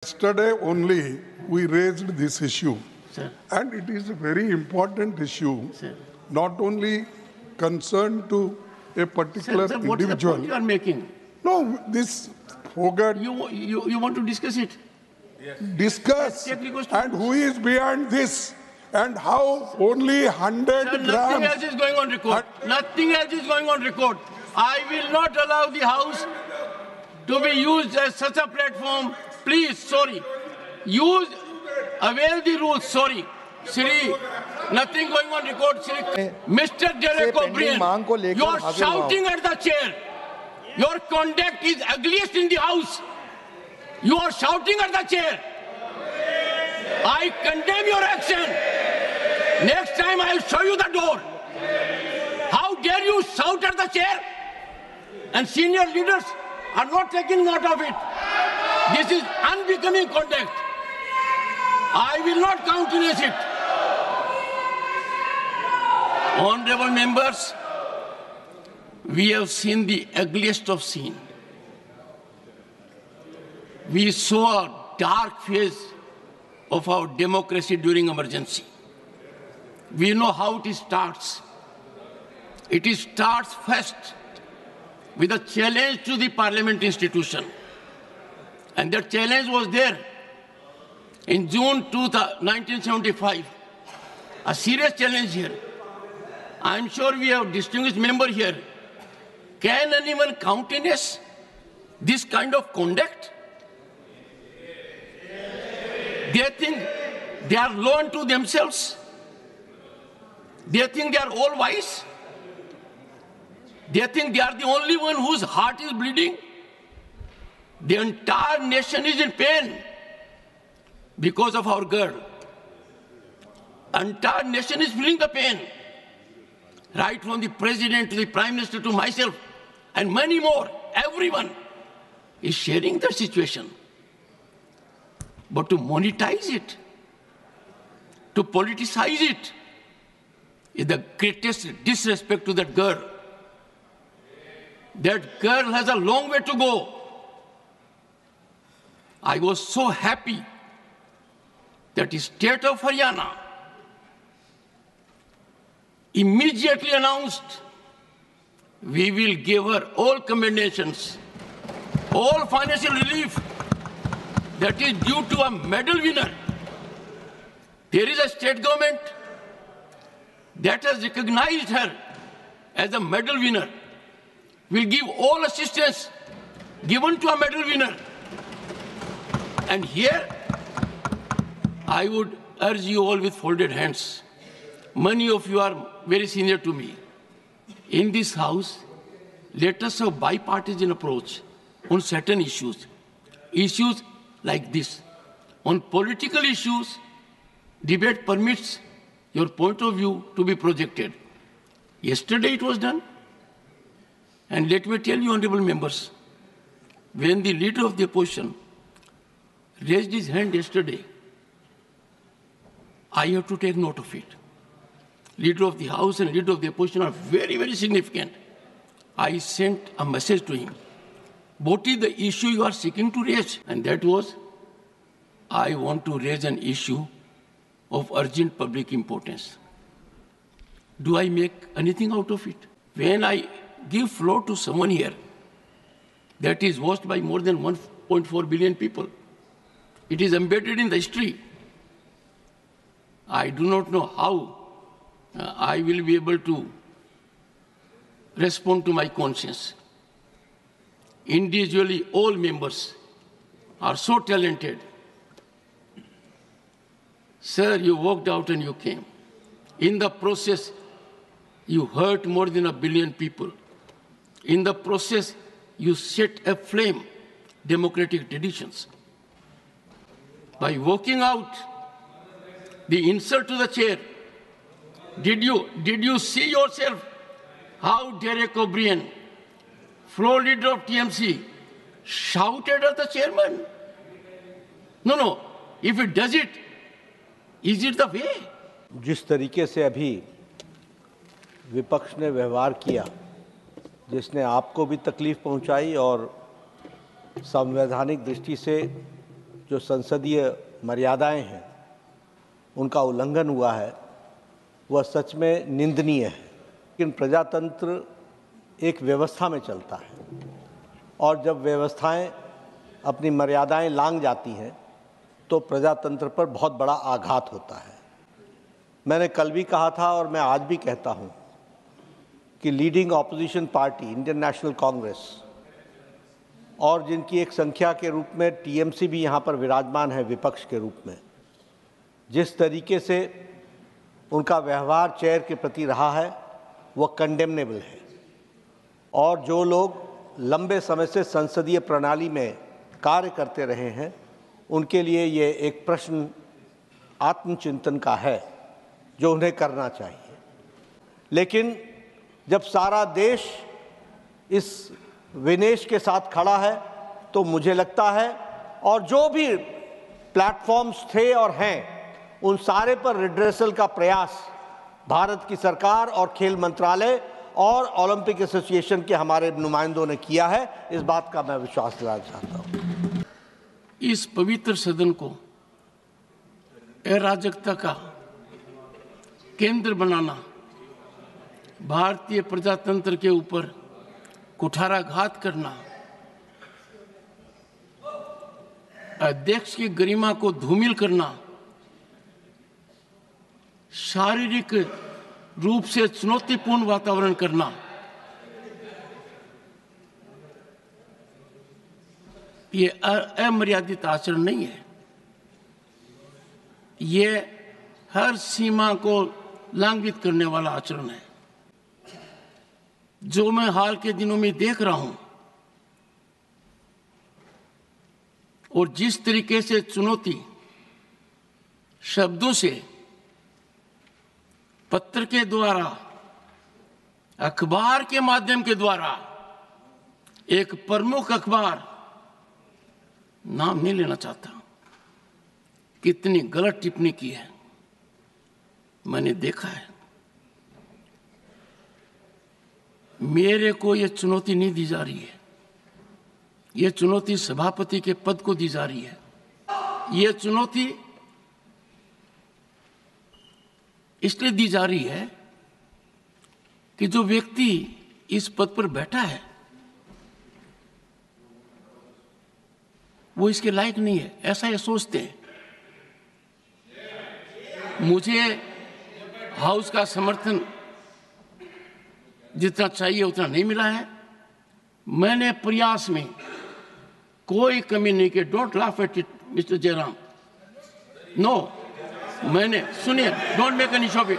Yesterday only we raised this issue, Sir. and it is a very important issue, Sir. not only concerned to a particular Sir, what is the individual. point you are making? No, this forgot You want to discuss it? discuss Take request. and who is behind this and how only 100 Sir, nothing grams. else is going on record. Nothing else is going on record. I will not allow the House to be used as such a platform. Please, sorry. Avail the rules, sorry. Sri, nothing going on record, Sri. Mr. Derek O'Brien, you are shouting at the chair. Your conduct is ugliest in the House. You are shouting at the chair. I condemn your action. Next time I will show you the door. How dare you shout at the chair? And senior leaders are not taking note of it. This is unbecoming conduct. I will not countenance it. Honorable members, we have seen the ugliest of scene. We saw a dark phase of our democracy during emergency. We know how it starts. It starts first with a challenge to the parliament institution. And that challenge was there in June 1975. A serious challenge here. I'm sure we have distinguished member here. Can anyone countenance this kind of conduct? They think they are law unto themselves. They think they are all wise. They think they are the only one whose heart is bleeding. The entire nation is in pain because of our girl. Entire nation is feeling the pain. Right from the president to the prime minister to myself and many more. Everyone is sharing the situation. But to monetize it, to politicize it, is the greatest disrespect to that girl. That girl has a long way to go. I was so happy that the state of Haryana immediately announced we will give her all commendations, all financial relief that is due to a medal winner. There is a state government that has recognized her as a medal winner. Will give all assistance given to a medal winner. And here, I would urge you all with folded hands. Many of you are very senior to me. In this House, let us have bipartisan approach on certain issues. Issues like this. On political issues, debate permits your point of view to be projected. Yesterday it was done. And let me tell you, honorable members, when the leader of the opposition raised his hand yesterday, I have to take note of it. Leader of the House and leader of the opposition are very, very significant. I sent a message to him. What is the issue you are seeking to raise? And that was, I want to raise an issue of urgent public importance. Do I make anything out of it? When I give floor to someone here that is watched by more than 1.4 billion people, it is embedded in the history. I do not know how I will be able to respond to my conscience. Individually, all members are so talented. Sir, you walked out and you came. In the process, you hurt more than 1 billion people. In the process, you set aflame democratic traditions. By walking out, the insult to the chair, did you see yourself how Derek O'Brien, floor leader of TMC, shouted at the chairman? No. If it does it, is it the way? जिस तरीके से अभी विपक्ष ने व्यवहार किया, जिसने आपको भी तकलीफ पहुंचाई और संवैधानिक दृष्टि से जो संसदीय मर्यादाएं हैं उनका उल्लंघन हुआ है वह सच में निंदनीय है। लेकिन प्रजातंत्र एक व्यवस्था में चलता है और जब व्यवस्थाएं अपनी मर्यादाएं लांघ जाती हैं तो प्रजातंत्र पर बहुत बड़ा आघात होता है। मैंने कल भी कहा था और मैं आज भी कहता हूं कि leading opposition party Indian national Congress और जिनकी एक संख्या के रूप में टीएमसी भी यहाँ पर विराजमान है विपक्ष के रूप में, जिस तरीके से उनका व्यवहार चेयर के प्रति रहा है वह कंडेमनेबल है। और जो लोग लंबे समय से संसदीय प्रणाली में कार्य करते रहे हैं उनके लिए ये एक प्रश्न आत्मचिंतन का है जो उन्हें करना चाहिए। लेकिन जब सारा देश इस विनेश के साथ खड़ा है तो मुझे लगता है और जो भी प्लेटफॉर्म्स थे और हैं उन सारे पर रिड्रेसल का प्रयास भारत की सरकार और खेल मंत्रालय और ओलंपिक एसोसिएशन के हमारे नुमाइंदों ने किया है। इस बात का मैं विश्वास दिलाना चाहता हूं। इस पवित्र सदन को अराजकता का केंद्र बनाना, भारतीय प्रजातंत्र के ऊपर कुठाराघात करना, अध्यक्ष की गरिमा को धूमिल करना, शारीरिक रूप से चुनौतीपूर्ण वातावरण करना, ये अमर्यादित आचरण नहीं है। ये हर सीमा को लंघित करने वाला आचरण है। जो मैं हाल के दिनों में देख रहा हूं और जिस तरीके से चुनौती शब्दों से, पत्र के द्वारा, अखबार के माध्यम के द्वारा, एक प्रमुख अखबार, नाम नहीं लेना चाहता, कितनी गलत टिप्पणी की है मैंने देखा है। मेरे को यह चुनौती नहीं दी जा रही है, यह चुनौती सभापति के पद को दी जा रही है। यह चुनौती इसलिए दी जा रही है कि जो व्यक्ति इस पद पर बैठा है वो इसके लायक नहीं है, ऐसा ये सोचते हैं। मुझे हाउस का समर्थन जितना चाहिए उतना नहीं मिला है। मैंने प्रयास में कोई कमी नहीं की। Don't laugh at it mister Jairam. No, मैंने, सुनिए, don't make any show off it,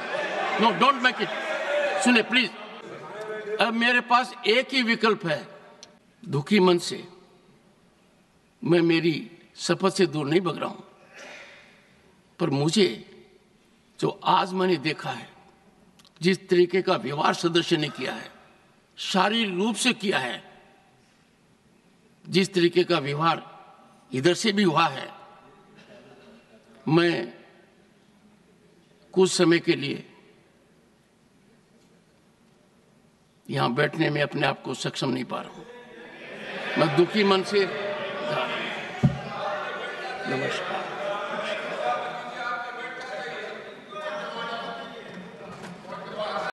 no don't make it, सुनिए प्लीज। अब मेरे पास एक ही विकल्प है, दुखी मन से मैं मेरी शपथ से दूर नहीं भग रहा हूं, पर मुझे जो आज मैंने देखा है, जिस तरीके का व्यवहार सदस्य ने किया है, शारीरिक रूप से किया है, जिस तरीके का व्यवहार इधर से भी हुआ है, मैं कुछ समय के लिए यहां बैठने में अपने आप को सक्षम नहीं पा रहा हूं। मैं दुखी मन से नमस्कार।